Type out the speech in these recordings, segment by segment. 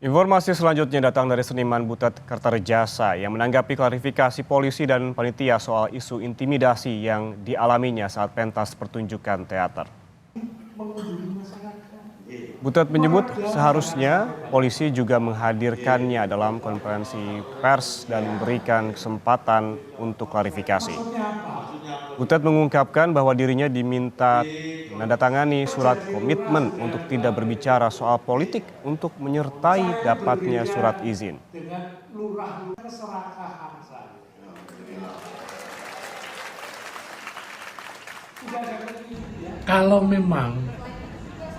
Informasi selanjutnya datang dari seniman Butet Kertarejasa yang menanggapi klarifikasi polisi dan panitia soal isu intimidasi yang dialaminya saat pentas pertunjukan teater. Butet menyebut seharusnya polisi juga menghadirkannya dalam konferensi pers dan memberikan kesempatan untuk klarifikasi. Butet mengungkapkan bahwa dirinya diminta menandatangani surat komitmen untuk tidak berbicara soal politik untuk menyertai dapatnya surat izin. Kalau memang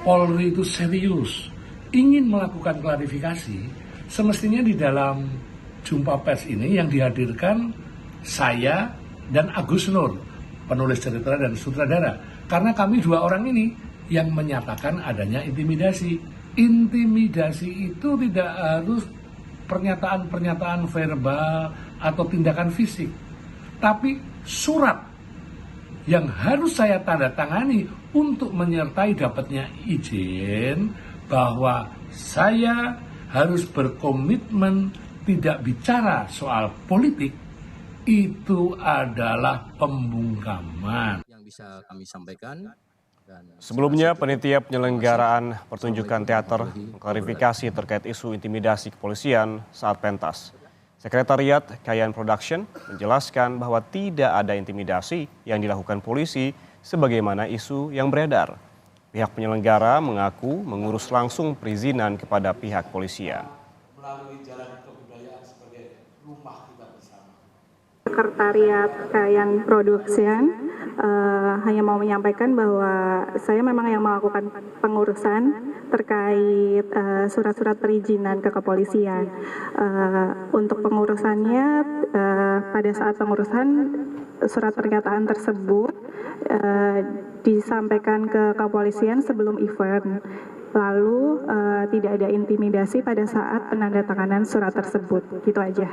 Polri itu serius ingin melakukan klarifikasi, semestinya di dalam jumpa pers ini yang dihadirkan saya dan Agus Nur, penulis cerita dan sutradara. Karena kami dua orang ini yang menyatakan adanya intimidasi. Intimidasi itu tidak harus pernyataan-pernyataan verbal atau tindakan fisik, tapi surat yang harus saya tanda tangani untuk menyertai dapatnya izin bahwa saya harus berkomitmen tidak bicara soal politik. Itu adalah pembungkaman yang bisa kami sampaikan. Sebelumnya, panitia penyelenggaraan pertunjukan teater mengklarifikasi terkait isu intimidasi kepolisian saat pentas. Sekretariat Kayan Production menjelaskan bahwa tidak ada intimidasi yang dilakukan polisi sebagaimana isu yang beredar. Pihak penyelenggara mengaku mengurus langsung perizinan kepada pihak polisian. Sekretariat Kayan Production hanya mau menyampaikan bahwa saya memang yang melakukan pengurusan terkait surat-surat perizinan ke kepolisian. Untuk pengurusannya, pada saat pengurusan surat pernyataan tersebut disampaikan ke kepolisian sebelum event. Lalu tidak ada intimidasi pada saat penandatanganan surat tersebut. Gitu aja.